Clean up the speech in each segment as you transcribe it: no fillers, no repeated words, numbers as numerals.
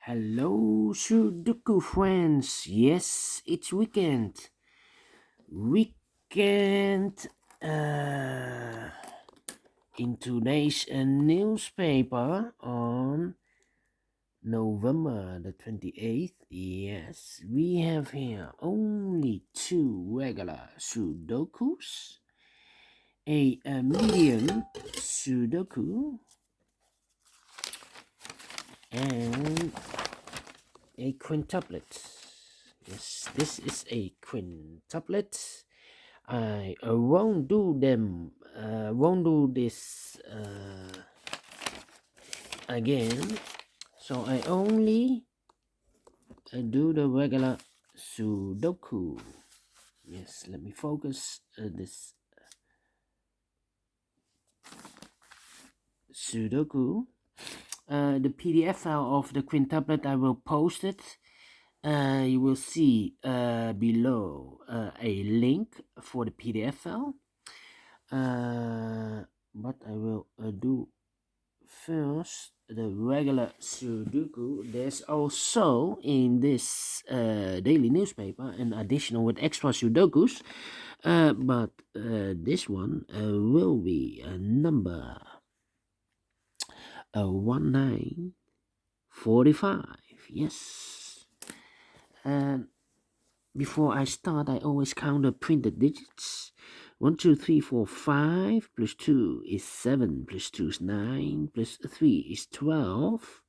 Hello, Sudoku friends. Yes, it's weekend. Weekend. Uh, in today's newspaper on November the 28th, yes, we have here only two regular Sudokus, a medium Sudoku, and a quintuplet. Yes, this is a quintuplet. I won't do them. Won't do this again. So I only do the regular Sudoku. Yes, let me focus this Sudoku. The PDF file of the quintuplet, I will post it. You will see below a link for the PDF file. But I will do first the regular Sudoku. There's also in this daily newspaper an additional with extra Sudokus, but this one will be number 1945. Yes. And before I start, I always count the printed digits. 1, 2, 3, 4, 5 plus 2 is 7, plus 2 is 9, plus 3 is 12,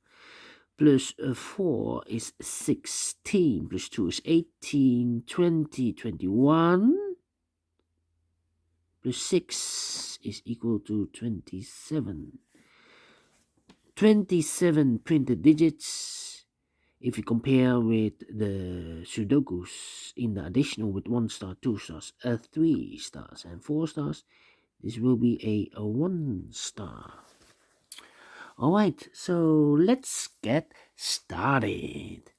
plus 4 is 16, plus 2 is 18, 20, 21, plus 6 is equal to 27. 27 printed digits. If you compare with the Sudokus in the additional with 1 star, 2 stars, 3 stars, and 4 stars, this will be a 1 star. Alright, so let's get started.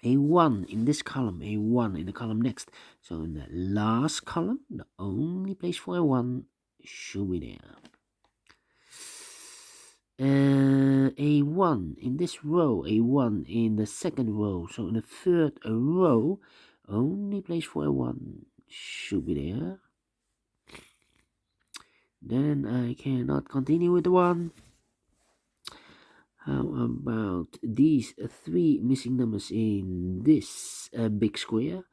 A 1 in this column, a 1 in the column next. So in the last column, the only place for a 1 should be there. A 1 in this row, a 1 in the second row. So in the third row, only place for a 1 should be there. Then I cannot continue with the 1. How about these 3 missing numbers in this big square?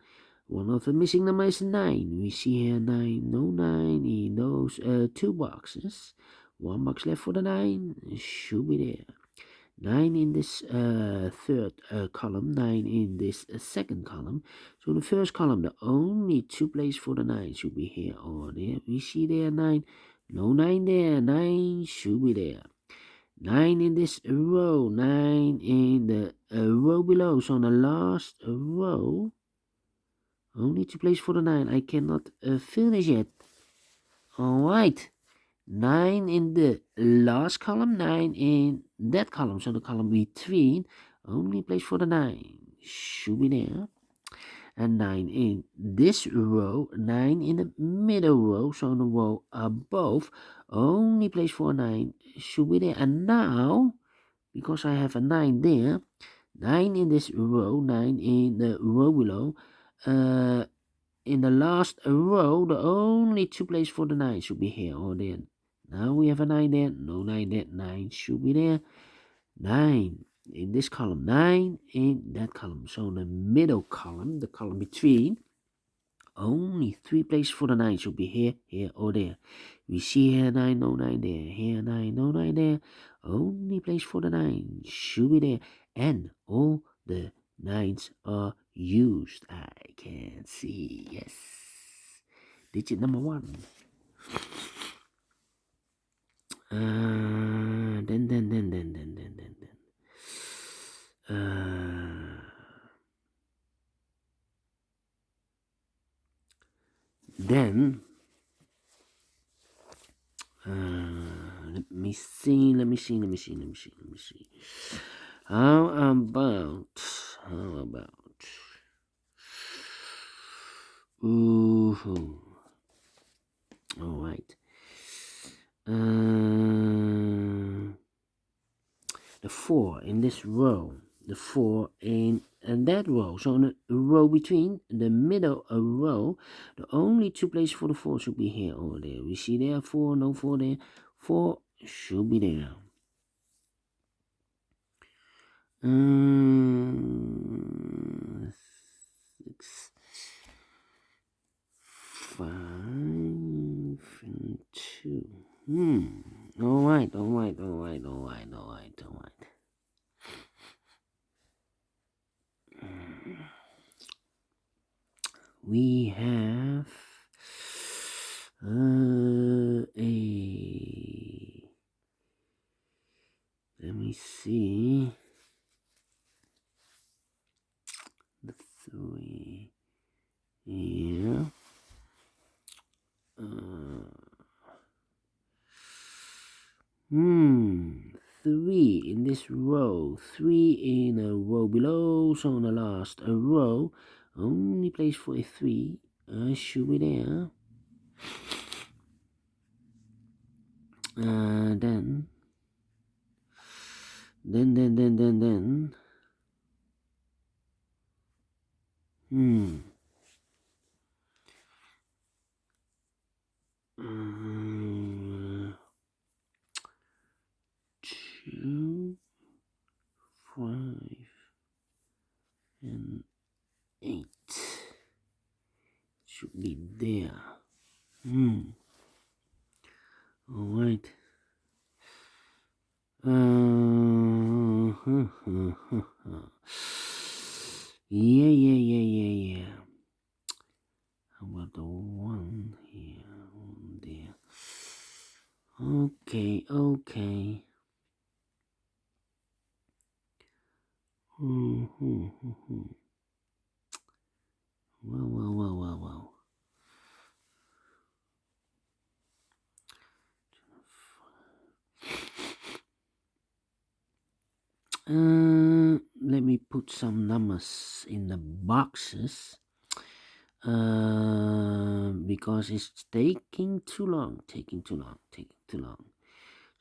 One of the missing numbers is 9. We see here 9, no 9 in those 2 boxes. 1 box left for the 9 should be there. 9 in this third column, 9 in this second column. So in the first column, the only 2 places for the 9 should be here or there. We see there 9, no 9 there, 9 should be there. 9 in this row, 9 in the row below. So in the last row, only 2 places for the 9. I cannot finish it. Alright. 9 in the last column, 9 in that column. So the column between, only place for the 9 should be there. And 9 in this row, 9 in the middle row. So in the row above, only place for a 9 should be there. And now, because I have a 9 there, 9 in this row, 9 in the row below. In the last row, the only 2 places for the 9 should be here or there. Now we have a 9 there, no 9 there, 9 should be there. 9 in this column, 9 in that column. So the middle column, the column between, only 3 places for the 9 should be here, here, or there. We see here 9, no 9 there, here 9, no 9 there. Only place for the 9 should be there. And all the 9s are used. I can see, yes. Digit number 1. Then let me see. How about ooh, all right. The 4 in this row. the 4 in that row. So in the row between the middle row, the only two places for the 4 should be here or there. We see there 4, no 4 there. 4 should be there. 6, 5, and 2. Alright. We have let me see, the 3 here. 3 in this row, 3 in a row below, so on the last row, only place for a 3 should be there. Then 2, 5, and 8 should be there. Alright. Yeah. How about the 1 here, 1 there? Okay. Well. Let me put some numbers in the boxes because it's taking too long.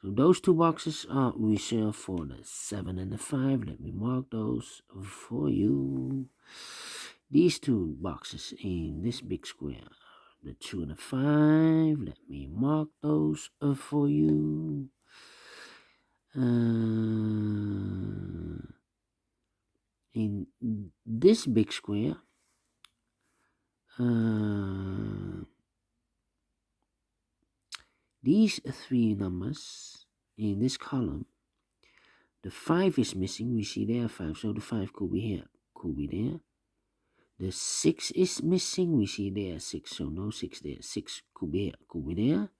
So those two boxes are reserved for the 7 and the 5. Let me mark those for you. These two boxes in this big square, the 2 and the 5. Let me mark those for you. In this big square, these 3 numbers in this column, the 5 is missing. We see there 5, so the 5 could be here, could be there. The 6 is missing. We see there 6, so no 6 there. 6 could be here, could be there.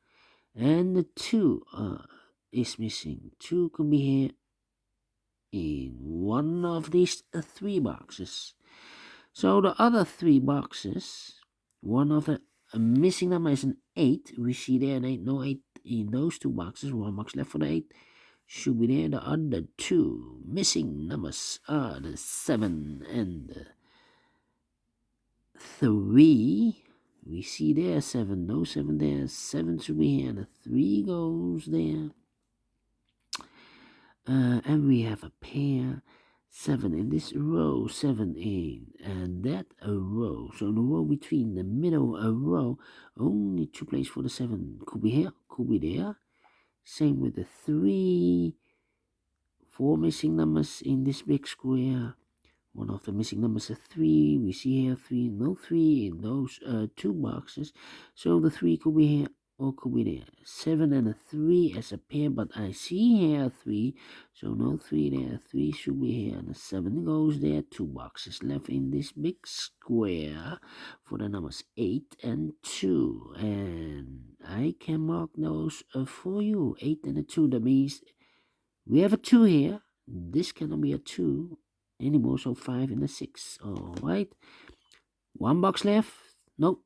And the 2 is missing. 2 could be here in one of these 3 boxes. So the other 3 boxes, one of the missing number is an 8. We see there an 8, no 8 in those 2 boxes. 1 box left for the 8. Should be there. The other 2 missing numbers are the 7 and the 3. We see there 7, no 7 there. 7 should be here, and the 3 goes there. And we have a pair, 7 in this row, 7 in and that row. So in the row between the middle row, only 2 places for the 7. Could be here, could be there. Same with the 3. 4 missing numbers in this big square. One of the missing numbers is 3. We see here 3, no 3 in those 2 boxes. So the 3 could be here or could be there. 7 and a 3 as a pair, but I see here 3. So no 3 there. 3 should be here. And the 7 goes there. 2 boxes left in this big square for the numbers 8 and 2. And I can mark those for you. 8 and a 2. That means we have a 2 here. This cannot be a 2 anymore, so 5 and a 6. All right, 1 box left. Nope,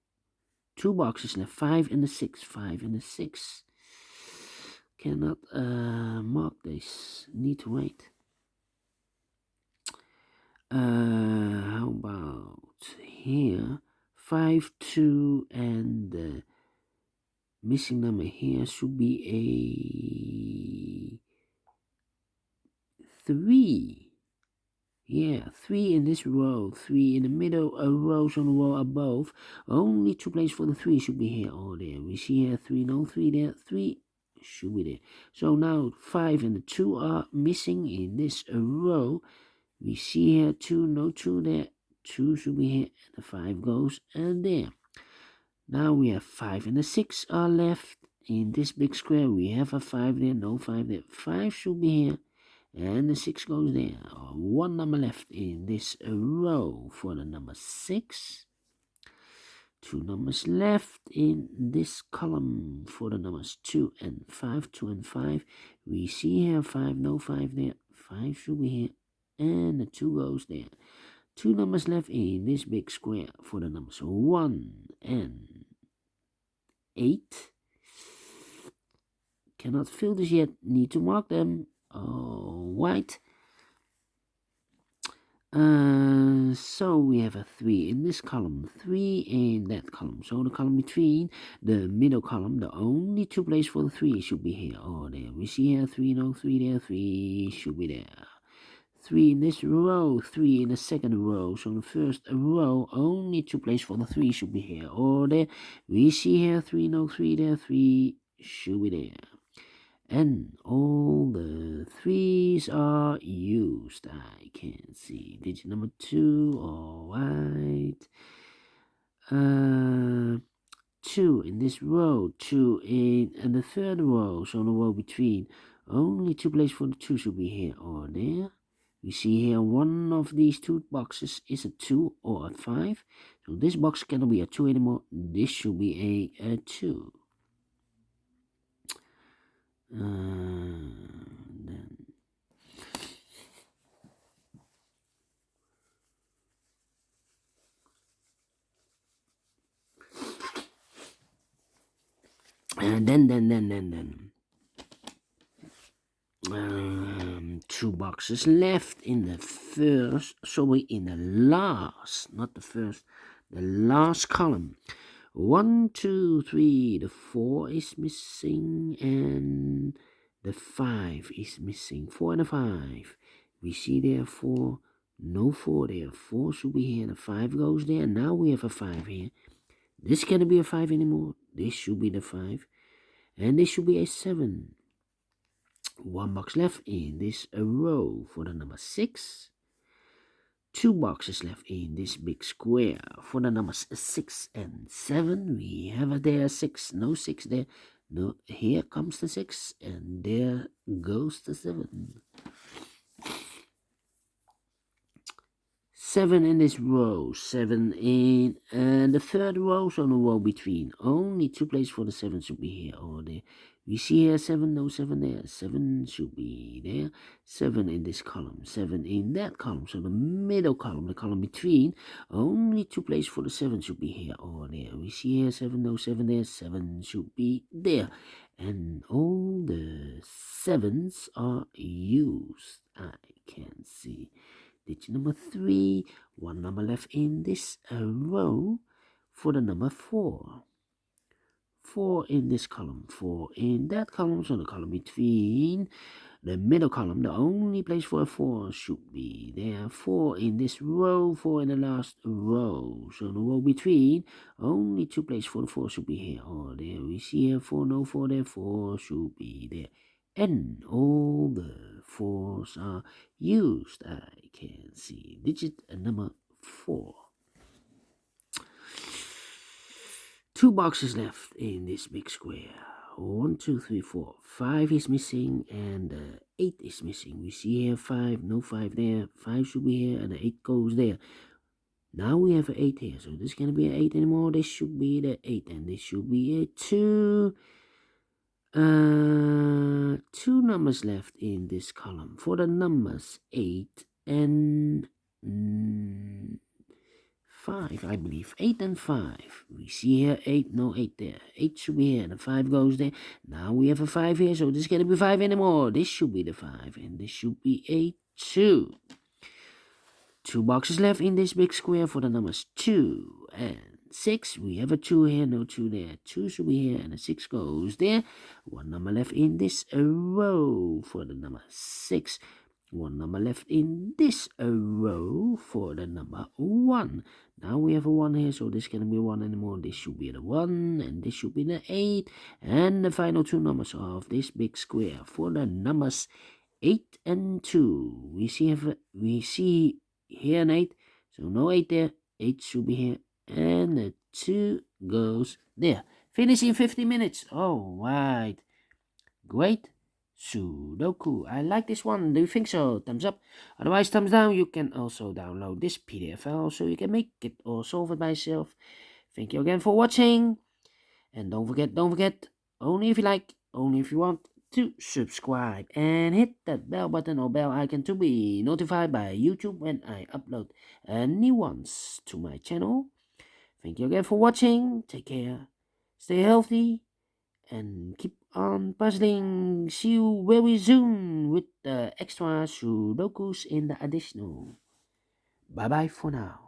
2 boxes left. 5 and a 6. 5 and a 6. Cannot mark this. Need to wait. How about here? 5, 2, and the missing number here should be a 3. Yeah, 3 in this row, 3 in the middle, rows on the row above. Only 2 places for the 3 should be here or there. We see here 3, no 3 there, 3 should be there. So now 5 and the 2 are missing in this row. We see here 2, no 2 there, 2 should be here, and the 5 goes and there. Now we have 5 and the 6 are left. In this big square, we have a 5 there, no 5 there, 5 should be here. And the 6 goes there. One number left in this row for the number 6. 2 numbers left in this column for the numbers 2 and 5. 2 and 5. We see here 5, no 5 there. 5 should be here. And the 2 goes there. 2 numbers left in this big square for the numbers 1 and 8. Cannot fill this yet. Need to mark them. White. So we have a 3 in this column, 3 in that column. So the column between the middle column, the only 2 places for the 3 should be here or there. We see here 3, no 3 there, 3 should be there. 3 in this row, 3 in the second row. So the first row, only 2 places for the 3 should be here or there. We see here 3, no 3 there, 3 should be there. And all the 3s are used. I can see digit number 2, all right. 2 in this row, 2 in the third row, so the row between. Only 2 places for the 2 should be here or there. We see here one of these 2 boxes is a 2 or a 5. So this box cannot be a 2 anymore. This should be a 2. Then 2 boxes left in the first, in the last, not the first, the last column. 1, 2, 3, the 4 is missing and the 5 is missing. 4 and a 5. We see there 4, no 4 there. 4 should be here. The 5 goes there. Now we have a 5 here. This cannot be a 5 anymore. This should be the 5. And this should be a 7. 1 box left in this row for the number 6. 2 boxes left in this big square for the numbers 6 and 7. We have it there 6, no 6 there. No, here comes the 6 and there goes the 7. 7 in this row, 7 in the third row, so the row between. Only 2 places for the 7 should be here or there. We see here 7, no 7 there, 7 should be there. 7 in this column, 7 in that column, so the middle column, the column between. Only 2 places for the 7 should be here or there. We see here 7, no 7 there, 7 should be there. And all the 7s are used, I can see. Digit number 3, 1 number left in this row for the number 4. 4 in this column, 4 in that column, so the column between the middle column, the only place for a 4 should be there. 4 in this row, 4 in the last row, so the row between, only 2 places for the 4 should be here or there. We see here 4, no 4 there, 4 should be there. And all the 4s are used, I can see. Digit number 4. 2 boxes left in this big square. 1, 2, 3, 4. 5 is missing and 8 is missing. We see here 5, no 5 there. 5 should be here and the 8 goes there. Now we have an 8 here, so this can't be an 8 anymore. This should be the 8 and this should be a 2. 2 numbers left in this column for the numbers 8 and 5, I believe. 8 and 5. We see here 8, no 8 there. 8 should be here, and the 5 goes there. Now we have a 5 here, so this can't be 5 anymore. This should be the 5, and this should be a 2. 2 boxes left in this big square for the numbers 2 and 6. We have a 2 here, no 2 there. 2 should be here, and a 6 goes there. 1 number left in this row for the number 6. One number left in this row for the number 1. Now we have a 1 here, so this cannot be 1 anymore. This should be the 1, and this should be the 8. And the final two numbers of this big square for the numbers 8 and 2. We see here an 8, so no 8 there. 8 should be here, and the 2 goes there. Finish in 50 minutes. Oh, right. Great Sudoku. I like this one. Do you think so? Thumbs up. Otherwise, thumbs down. You can also download this PDF file so you can make it or solve it by yourself. Thank you again for watching. And don't forget, only if you like, only if you want, to subscribe and hit that bell button or bell icon to be notified by YouTube when I upload new ones to my channel. Thank you again for watching. Take care. Stay healthy and keep on puzzling. See you very soon with the extra Sudokus in the additional. Bye bye for now.